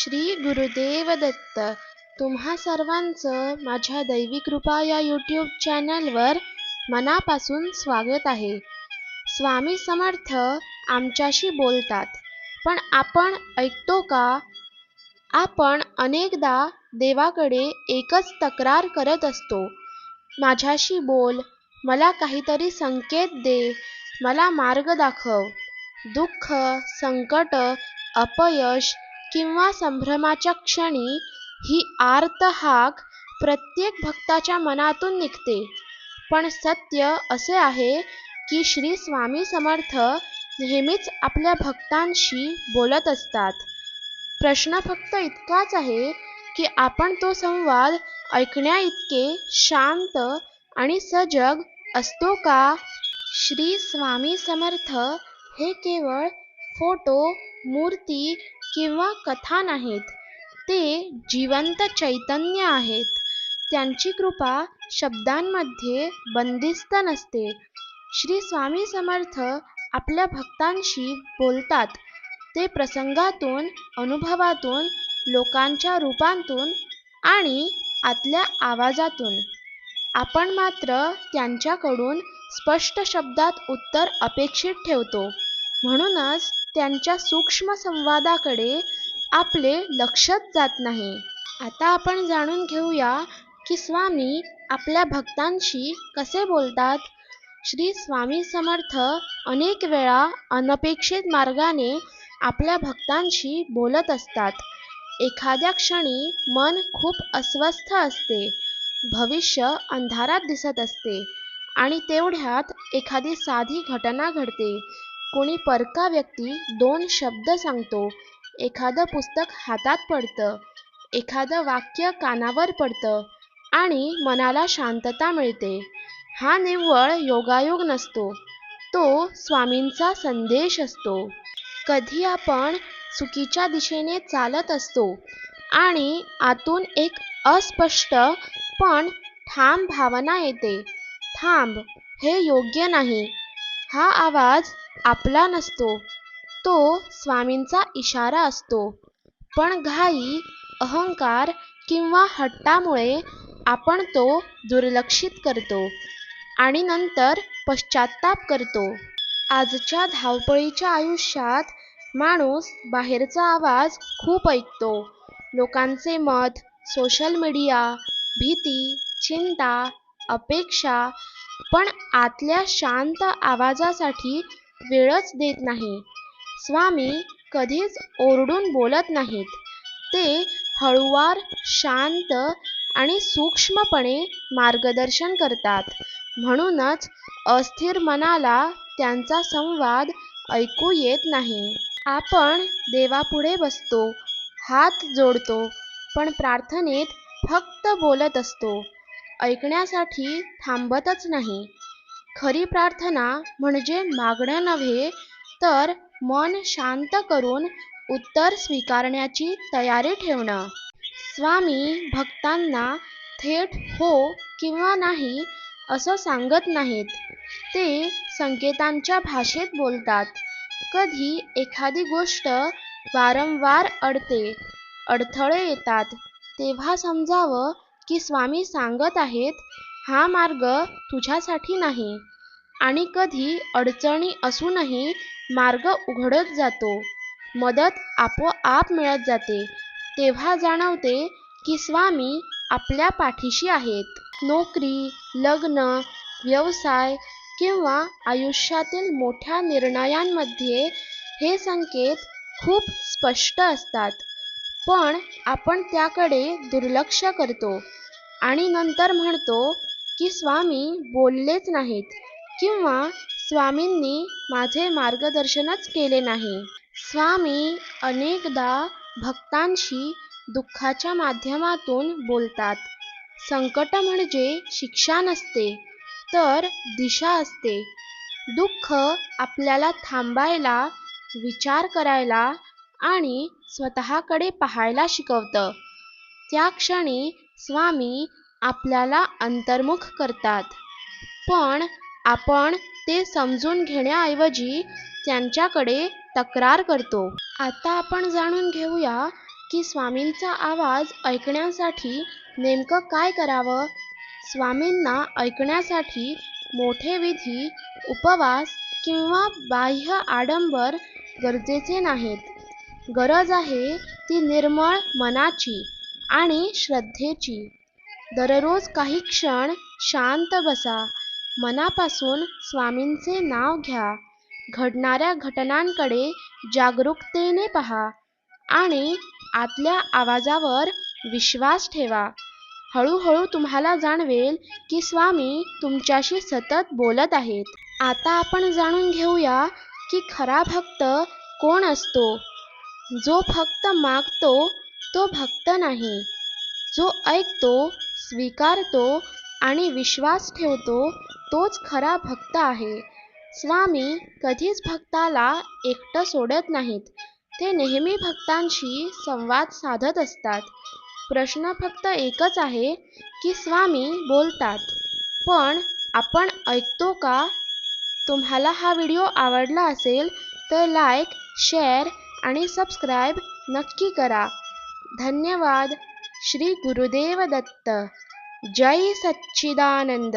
श्री गुरुदेव दत्त. तुम्हा सर्वांचं माझ्या दैवी कृपा या यूट्यूब चॅनलवर मनापासून स्वागत आहे. स्वामी समर्थ आमच्याशी बोलतात, पण आपण ऐकतो का? आपण अनेकदा देवाकडे एकच तक्रार करत असतो, माझ्याशी बोल, मला काहीतरी संकेत दे, मला मार्ग दाखव. दुःख, संकट, अपयश किंवा संभ्रमाच्या क्षणी ही आर्त हाक प्रत्येक भक्ताच्या मनातून निघते. पण सत्य असे आहे की श्री स्वामी समर्थ नेहमीच आपल्या भक्तांशी बोलत असतात. प्रश्न फक्त इतकाच आहे की आपण तो संवाद ऐकण्याइतके शांत आणि सजग असतो का? श्री स्वामी समर्थ हे केवळ फोटो, मूर्ती किंवा कथा नाहीत. ते जिवंत चैतन्य आहेत. त्यांची कृपा शब्दांमध्ये बंदिस्त नसते. श्री स्वामी समर्थ आपल्या भक्तांशी बोलतात. ते प्रसंगातून, अनुभवातून, लोकांच्या रूपांतून आणि आतल्या आवाजातून. आपण मात्र त्यांच्याकडून स्पष्ट शब्दात उत्तर अपेक्षित ठेवतो. म्हणूनच त्यांच्या सूक्ष्म संवादाकडे आपले लक्षच जात नाही. आता आपण जाणून घेऊया की स्वामी आपल्या भक्तांशी कसे बोलतात. श्री स्वामी समर्थ अनेक वेळा अनपेक्षित मार्गाने आपल्या भक्तांशी बोलत असतात. एखाद्या क्षणी मन खूप अस्वस्थ असते, भविष्य अंधारात दिसत असते आणि तेवढ्यात एखादी साधी घटना घडते. कोणी परका व्यक्ती दोन शब्द सांगतो, एखादं पुस्तक हातात पडतं, एखादं वाक्य कानावर पडतं आणि मनाला शांतता मिळते. हा निव्वळ योगायोग नसतो, तो स्वामींचा संदेश असतो. कधी आपण चुकीच्या दिशेने चालत असतो आणि आतून एक अस्पष्ट पण ठाम भावना येते, थांब, हे योग्य नाही. हा आवाज आपला नसतो, तो स्वामींचा इशारा असतो. पण घाई, अहंकार किंवा हट्टामुळे आपण तो दुर्लक्षित करतो आणि नंतर पश्चात्ताप करतो. आजच्या धावपळीच्या आयुष्यात माणूस बाहेरचा आवाज खूप ऐकतो. लोकांचे मत, सोशल मीडिया, भीती, चिंता, अपेक्षा, पण आतल्या शांत आवाजासाठी वेळच देत नाही. स्वामी कधीच ओरडून बोलत नाहीत. ते हळूवार, शांत आणि सूक्ष्मपणे मार्गदर्शन करतात. म्हणूनच अस्थिर मनाला त्यांचा संवाद ऐकू येत नाही. आपण देवापुढे बसतो, हात जोडतो, पण प्रार्थनेत फक्त बोलत असतो, ऐकण्यासाठी थांबतच नाही. खरी प्रार्थना म्हणजे मागणं नव्हे, तर मन शांत करून उत्तर स्वीकारण्याची तयारी ठेवणं. स्वामी भक्तांना थेट हो किंवा नाही असं सांगत नाहीत. ते संकेतांच्या भाषेत बोलतात. कधी एखादी गोष्ट वारंवार अडते, अडथळे येतात, तेव्हा समजावं की स्वामी सांगत आहेत, हा मार्ग तुझ्यासाठी नाही. आणि कधी अडचणी असूनही मार्ग उघडत जातो, मदत आपोआप मिळत जाते, तेव्हा जाणवते की स्वामी आपल्या पाठीशी आहेत. नोकरी, लग्न, व्यवसाय किंवा आयुष्यातील मोठ्या निर्णयांमध्ये हे संकेत खूप स्पष्ट असतात. पण आपण त्याकडे दुर्लक्ष करतो आणि नंतर म्हणतो की स्वामी बोललेच नाहीत किंवा स्वामींनी माझे मार्गदर्शनच केले नाही. स्वामी अनेकदा भक्तांशी दुःखाच्या माध्यमातून बोलतात. संकट म्हणजे शिक्षा नसते, तर दिशा असते. दुःख आपल्याला थांबायला, विचार करायला आणि स्वतःकडे पाहायला शिकवतं. त्या क्षणी स्वामी आपल्याला अंतर्मुख करतात. पण आपण ते समजून घेण्याऐवजी त्यांच्याकडे तक्रार करतो. आता आपण जाणून घेऊया की स्वामींचा आवाज ऐकण्यासाठी नेमकं काय करावं? स्वामींना ऐकण्यासाठी मोठे विधी, उपवास किंवा बाह्य आडंबर गरजेचे नाहीत. गरज आहे ती निर्मळ मनाची आणि श्रद्धेची. दररोज काही क्षण शांत बसा, मनापासून स्वामींचे नाव घ्या, घडणाऱ्या घटनांकडे जागरूकतेने पहा आणि आतल्या आवाजावर विश्वास ठेवा. हळूहळू तुम्हाला जाणवेल की स्वामी तुमच्याशी सतत बोलत आहेत. आता आपण जाणून घेऊया की खरा भक्त कोण असतो. जो फक्त मागतो तो भक्त नाही. जो ऐकतो, स्वीकारतो आणि विश्वास ठेवतो तोच खरा भक्त आहे. स्वामी कधीच भक्ताला एकटं सोडत नाहीत. ते नेहमी भक्तांशी संवाद साधत असतात. प्रश्न फक्त एकच आहे की स्वामी बोलतात, पण आपण ऐकतो का? तुम्हाला हा व्हिडिओ आवडला असेल तर लाईक, शेअर आणि सबस्क्राईब नक्की करा. धन्यवाद. श्री गुरुदेव दत्त. जय सच्चिदानंद.